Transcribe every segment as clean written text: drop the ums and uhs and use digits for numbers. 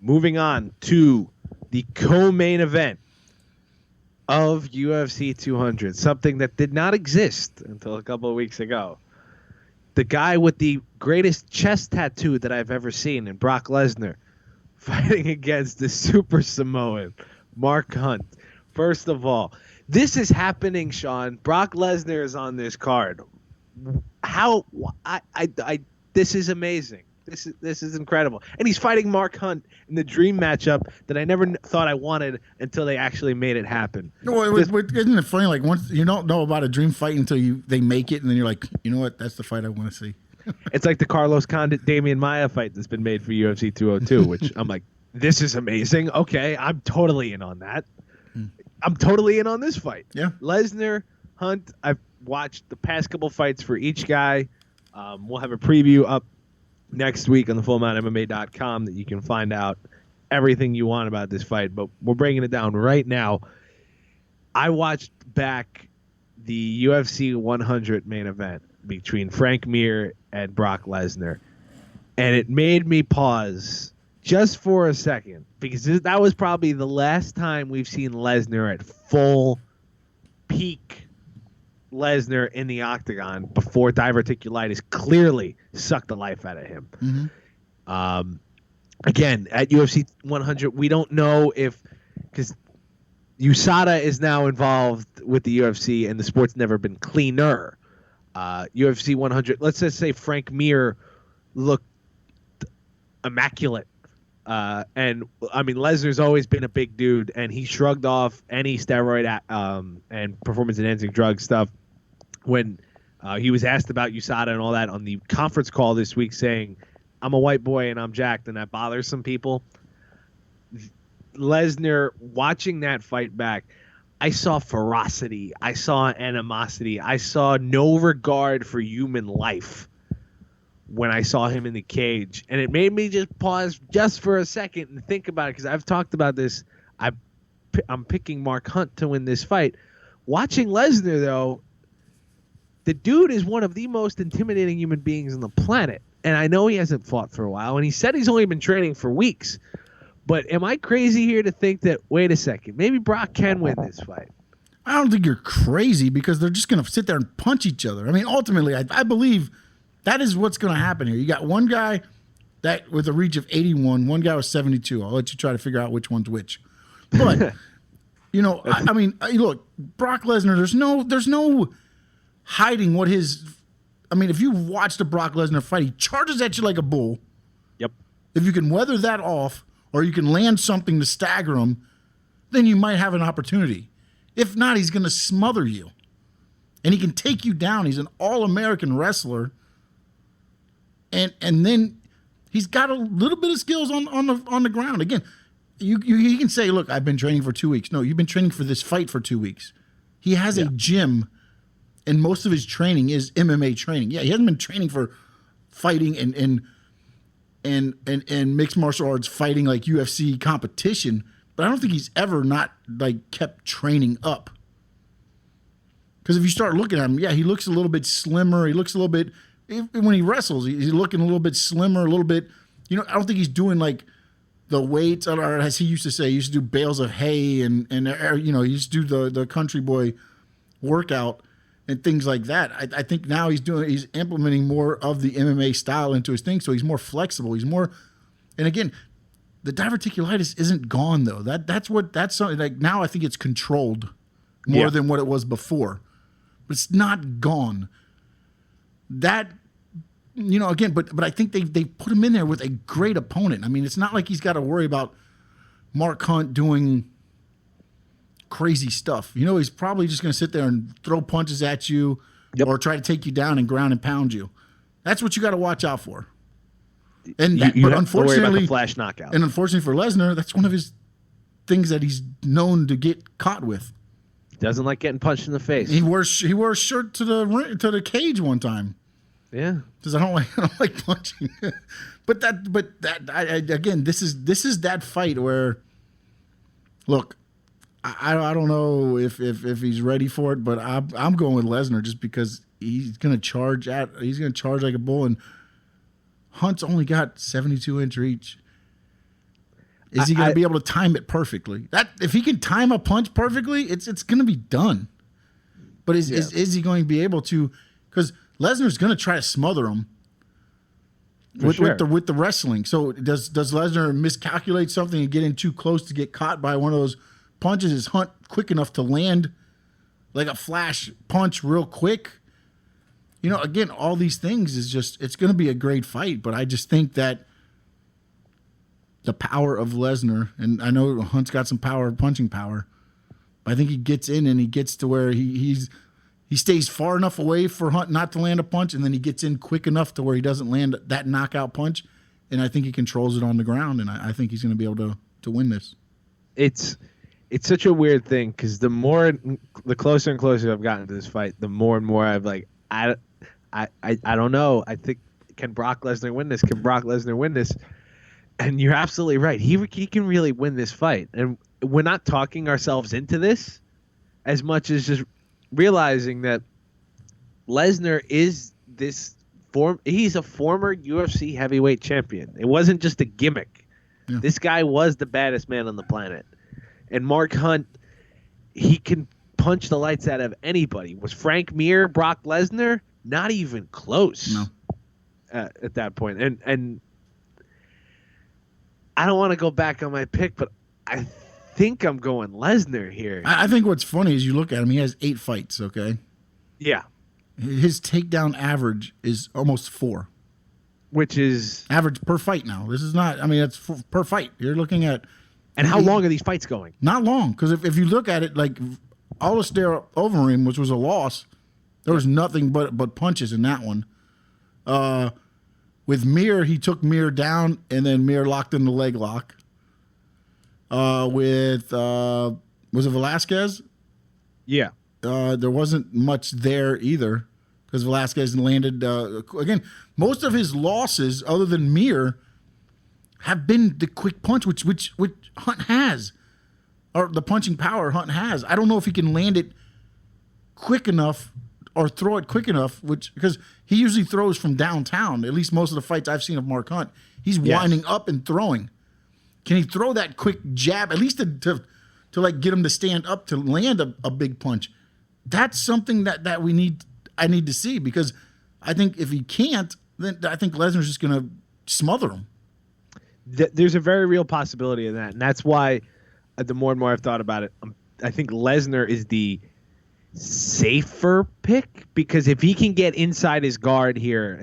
moving on to the co-main event of UFC 200, something that did not exist until a couple of weeks ago. The guy with the greatest chest tattoo that I've ever seen in Brock Lesnar fighting against the Super Samoan, Mark Hunt. First of all, this is happening, Sean. Brock Lesnar is on this card. How this is amazing. This is incredible. And he's fighting Mark Hunt in the dream matchup that I never thought I wanted until they actually made it happen. No, isn't it funny? Like, once you don't know about a dream fight until they make it, and then you're like, you know what? That's the fight I want to see. It's like the Carlos Condit Damian Maia fight that's been made for UFC 202, which I'm like, this is amazing. Okay, I'm totally in on that. I'm totally in on this fight. Yeah. Lesnar, Hunt, I've watched the past couple fights for each guy. We'll have a preview up next week on the fullmountmma.com that you can find out everything you want about this fight, but we're breaking it down right now. I watched back the UFC 100 main event between Frank Mir and Brock Lesnar, and it made me pause just for a second because that was probably the last time we've seen Lesnar at full peak Lesnar in the Octagon before diverticulitis clearly sucked the life out of him. Mm-hmm. Again, at UFC 100, we don't know if, because USADA is now involved with the UFC and the sport's never been cleaner. UFC 100, let's just say Frank Mir looked immaculate. And I mean, Lesnar's always been a big dude, and he shrugged off any steroid and performance-enhancing drug stuff when he was asked about USADA and all that on the conference call this week, saying, I'm a white boy and I'm jacked, and that bothers some people. Lesnar, watching that fight back, I saw ferocity. I saw animosity. I saw no regard for human life when I saw him in the cage. And it made me just pause just for a second and think about it, because I've talked about this. I'm picking Mark Hunt to win this fight. Watching Lesnar, though, the dude is one of the most intimidating human beings on the planet. And I know he hasn't fought for a while, and he said he's only been training for weeks. But am I crazy here to think that, wait a second, maybe Brock can win this fight? I don't think you're crazy, because they're just going to sit there and punch each other. I mean, ultimately, I believe that is what's going to happen here. You got one guy that with a reach of 81, one guy with 72. I'll let you try to figure out which one's which. But, you know, I mean, look, Brock Lesnar, there's no hiding what his... I mean, if you watch the Brock Lesnar fight, he charges at you like a bull. Yep. If you can weather that off, or you can land something to stagger him, then you might have an opportunity. If not, he's going to smother you. And he can take you down. He's an all-American wrestler. And then he's got a little bit of skills on the ground. Again, you can say, look, I've been training for 2 weeks. No, you've been training for this fight for 2 weeks. He has a gym, and most of his training is MMA training. Yeah, he hasn't been training for fighting and mixed martial arts fighting like UFC competition, but I don't think he's ever not like kept training up. Because if you start looking at him, yeah, he looks a little bit slimmer. He looks a little bit, when he wrestles, he's looking a little bit slimmer, a little bit, you know, I don't think he's doing like the weights, or as he used to say, he used to do bales of hay and you know, he used to do the country boy workout and things like that. I think now he's implementing more of the MMA style into his thing, so he's more flexible. He's more, and again, the diverticulitis isn't gone though. That's something like now I think it's controlled more than what it was before, but it's not gone. That, you know, again, but I think they put him in there with a great opponent. I mean, it's not like he's got to worry about Mark Hunt doing crazy stuff. You know, he's probably just going to sit there and throw punches at you or try to take you down and ground and pound you. That's what you got to watch out for. And but unfortunately, the flash knockout. And unfortunately for Lesnar, that's one of his things that he's known to get caught with. He doesn't like getting punched in the face. He wore a shirt to the cage one time. Yeah, because I don't like punching. but again, this is that fight where, look, I don't know if he's ready for it, but I'm going with Lesnar just because he's gonna charge like a bull, and Hunt's only got 72-inch reach. Is he going to be able to time it perfectly? That if he can time a punch perfectly, it's going to be done. But is he going to be able to? Because Lesnar's going to try to smother him with the wrestling. So does Lesnar miscalculate something and get in too close to get caught by one of those punches? Is Hunt quick enough to land like a flash punch real quick? You know, again, all these things is just, it's going to be a great fight. But I just think that the power of Lesnar, and I know Hunt's got some power, punching power, but I think he gets in and he gets to where he stays far enough away for Hunt not to land a punch, and then he gets in quick enough to where he doesn't land that knockout punch, and I think he controls it on the ground, and I think he's going to be able to win this. It's such a weird thing because the closer and closer I've gotten to this fight, the more and more I've like, I don't know. I think, can Brock Lesnar win this? Can Brock Lesnar win this? And you're absolutely right. He can really win this fight. And we're not talking ourselves into this as much as just realizing that Lesnar is he's a former UFC heavyweight champion. It wasn't just a gimmick. Yeah. This guy was the baddest man on the planet. And Mark Hunt, he can punch the lights out of anybody. Was Frank Mir Brock Lesnar? Not even close. No. At that point. And I don't want to go back on my pick, but I think I'm going Lesnar here. I think what's funny is you look at him, he has 8 fights, okay? Yeah. His takedown average is almost 4. Which is... average per fight now. This is not, I mean, it's per fight. You're looking at... And how long are these fights going? Not long, because if you look at it, like Alistair Overeem, which was a loss, there was nothing but punches in that one. With Mir, he took Mir down, and then Mir locked in the leg lock. Was it Velasquez? Yeah. There wasn't much there either, because Velasquez landed, again, most of his losses, other than Mir, have been the quick punch, which Hunt has, or the punching power Hunt has. I don't know if he can land it quick enough or throw it quick enough, because he usually throws from downtown. At least most of the fights I've seen of Mark Hunt, he's winding up and throwing. Can he throw that quick jab, at least to like get him to stand up to land a big punch? That's something that I need to see, because I think if he can't, then I think Lesnar's just going to smother him. There's a very real possibility of that, and that's why the more and more I've thought about it, I think Lesnar is the safer pick, because if he can get inside his guard here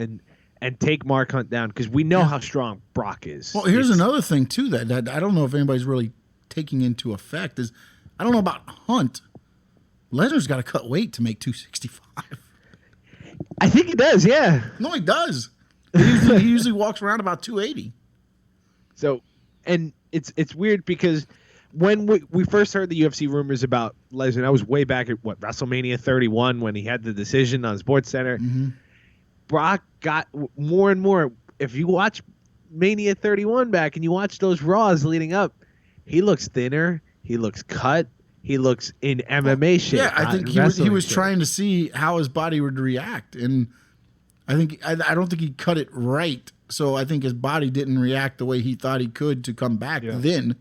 and take Mark Hunt down, because we know how strong Brock is. Well, here's another thing too that I don't know if anybody's really taking into effect is, I don't know about Hunt. Lesnar's got to cut weight to make 265. I think he does, yeah. No, he does. He usually walks around about 280. So, and it's weird because when we first heard the UFC rumors about Lesnar, that was way back at WrestleMania 31 when he had the decision on SportsCenter. Mm-hmm. Brock got more and more. If you watch Mania 31 back and you watch those Raws leading up, he looks thinner. He looks cut. He looks in MMA shape. Yeah, I think he was trying to see how his body would react, and I don't think he cut it right. So I think his body didn't react the way he thought he could to come back then.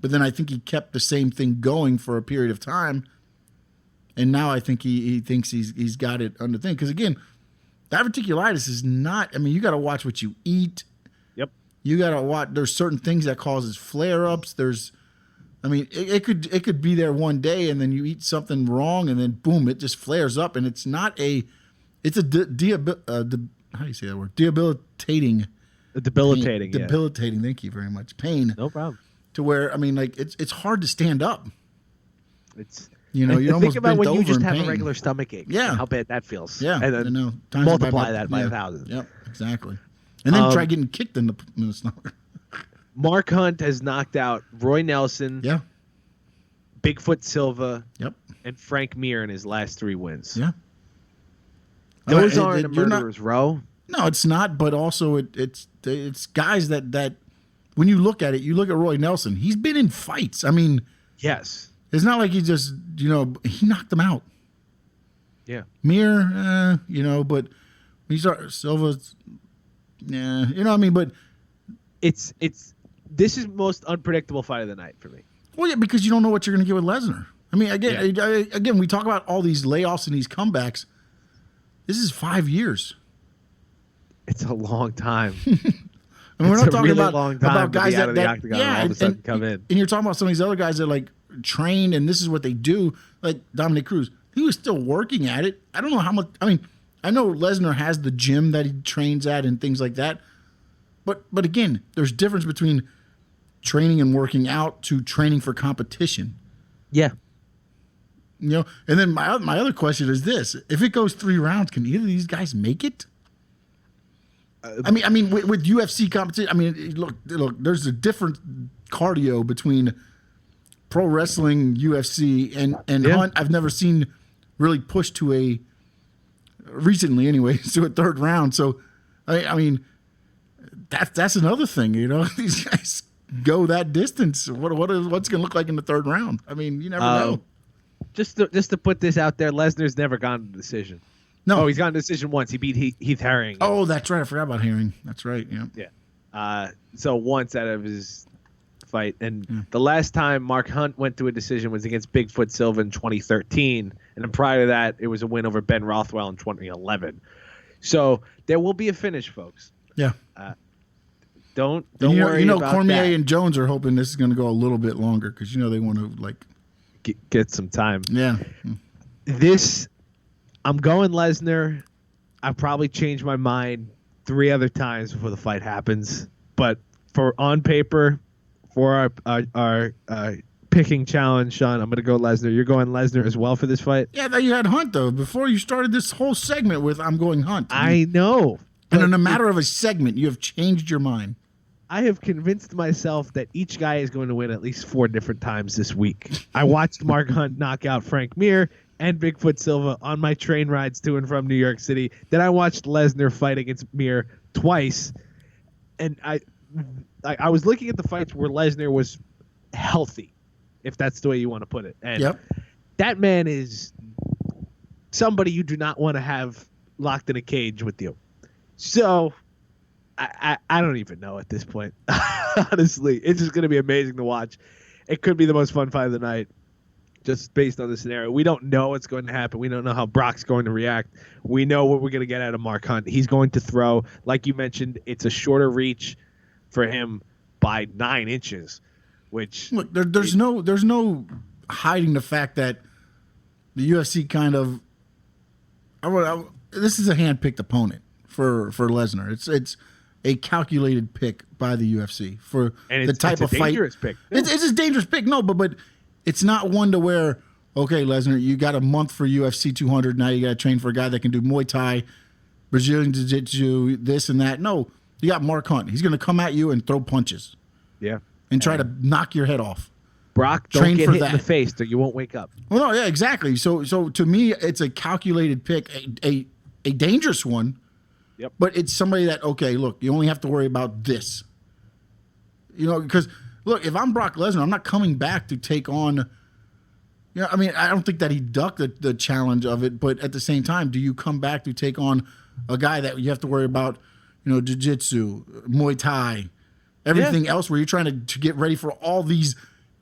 But then I think he kept the same thing going for a period of time, and now I think he thinks he's got it under thing. Because again, diverticulitis is not. I mean, you got to watch what you eat. Yep. You got to watch. There's certain things that causes flare-ups. I mean, it could be there one day, and then you eat something wrong, and then boom, it just flares up, and it's not a. It's a how do you say that word? Debilitating. Debilitating. Pain. Debilitating. Thank you very much. Pain. No problem. To where, I mean, like it's hard to stand up. It's you almost think about when you just have pain. a regular stomach ache. Yeah, how bad that feels. Yeah, and then multiply that by 1,000. Yep, exactly. And then try getting kicked in the stomach. Mark Hunt has knocked out Roy Nelson. Yeah. Bigfoot Silva. Yep. And Frank Mir in his last 3 wins. Yeah. Those aren't a murderer's row. No, it's not. But also, it's guys that when you look at it, you look at Roy Nelson. He's been in fights. I mean, yes. It's not like he just he knocked them out. Yeah. Mir, but when you start Silva's, yeah, you know what I mean. But it's this is most unpredictable fight of the night for me. Well, yeah, because you don't know what you're going to get with Lesnar. I mean, again, we talk about all these layoffs and these comebacks. This is 5 years. It's a long time. And we're not talking really about guys out of the that Octagon and all of a sudden come in. And you're talking about some of these other guys that like train and this is what they do. Like Dominic Cruz, he was still working at it. I don't know how much. I mean, I know Lesnar has the gym that he trains at and things like that. But again, there's difference between training and working out to training for competition. Yeah. You know, and then my other question is this: if it goes 3 rounds, can either of these guys make it? I mean, with UFC competition, I mean, look, there's a different cardio between pro wrestling, UFC, and Hunt. I've never seen really pushed to a recently, anyways, to a 3rd round. So, I mean, that's another thing. You know, these guys go that distance. What's going to look like in the 3rd round? I mean, you never know. Just to put this out there, Lesnar's never gone to decision. No. Oh, he's gone to decision once. He beat Heath Herring. Oh, that's right. I forgot about Herring. That's right. Yeah. Yeah. So once out of his fight. And the last time Mark Hunt went to a decision was against Bigfoot Silva in 2013. And then prior to that, it was a win over Ben Rothwell in 2011. So there will be a finish, folks. Yeah. Don't worry about Cormier that. and Jones are hoping this is going to go a little bit longer because, they want to, like... Get some time. Yeah. I'm going Lesnar. I've probably changed my mind 3 other times before the fight happens. But for on paper, for our picking challenge, Sean, I'm going to go Lesnar. You're going Lesnar as well for this fight? Yeah, you had Hunt, though. Before you started this whole segment with I'm going Hunt. I know. And in a matter of a segment, you have changed your mind. I have convinced myself that each guy is going to win at least 4 different times this week. I watched Mark Hunt knock out Frank Mir and Bigfoot Silva on my train rides to and from New York City. Then I watched Lesnar fight against Mir twice. And I was looking at the fights where Lesnar was healthy, if that's the way you want to put it. And that man is somebody you do not want to have locked in a cage with you. So... I don't even know at this point. Honestly, it's just going to be amazing to watch. It could be the most fun fight of the night, just based on the scenario. We don't know what's going to happen. We don't know how Brock's going to react. We know what we're going to get out of Mark Hunt. He's going to throw, like you mentioned, it's a shorter reach for him by 9 inches, which look, there's no hiding the fact that the UFC kind of this is a hand-picked opponent for Lesnar. It's a calculated pick by the UFC for the type of fight. Pick. It's a dangerous pick. No, but it's not one to where, okay, Lesnar, you got a month for UFC 200. Now you got to train for a guy that can do Muay Thai, Brazilian Jiu-Jitsu, this and that. No, you got Mark Hunt. He's going to come at you and throw punches. Yeah. And try to knock your head off. Brock, don't get hit in the face or you won't wake up. Well, no, yeah, exactly. So to me, it's a calculated pick, a dangerous one. Yep. But it's somebody that, okay, look, you only have to worry about this. Because, look, if I'm Brock Lesnar, I'm not coming back to take on, I mean, I don't think that he ducked the challenge of it, but at the same time, do you come back to take on a guy that you have to worry about, jiu-jitsu, Muay Thai, everything else where you're trying to get ready for all these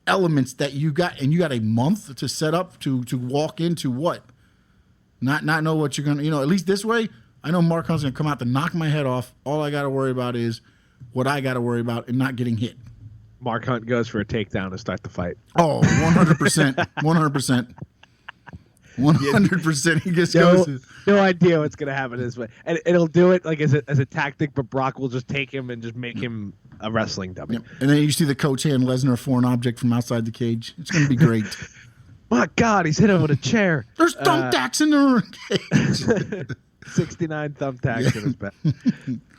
elements that you got, and you got a month to set up to walk into what? Not know what you're going to, at least this way, I know Mark Hunt's going to come out to knock my head off. All I got to worry about is what I got to worry about and not getting hit. Mark Hunt goes for a takedown to start the fight. Oh, 100%. 100%. 100%. He just goes. No idea what's going to happen this way. And it'll do it like as a tactic, but Brock will just take him and just make him a wrestling dummy. Yep. And then you see the coach hand Lesnar a foreign object from outside the cage. It's going to be great. My God, he's hit him with a chair. There's thumbtacks in the cage. 69 thumbtacks in his back.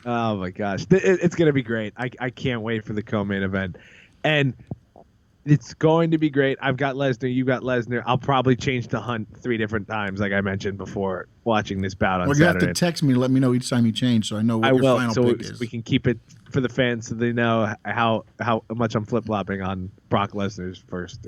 Oh my gosh, it's gonna be great. I can't wait for the co-main event, and it's going to be great. I've got Lesnar, you got Lesnar. I'll probably change to Hunt 3 different times, like I mentioned before watching this bout on Saturday. Well, you have to text me to let me know each time you change, so I know what your final pick is. We can keep it for the fans so they know how much I'm flip-flopping on Brock Lesnar's first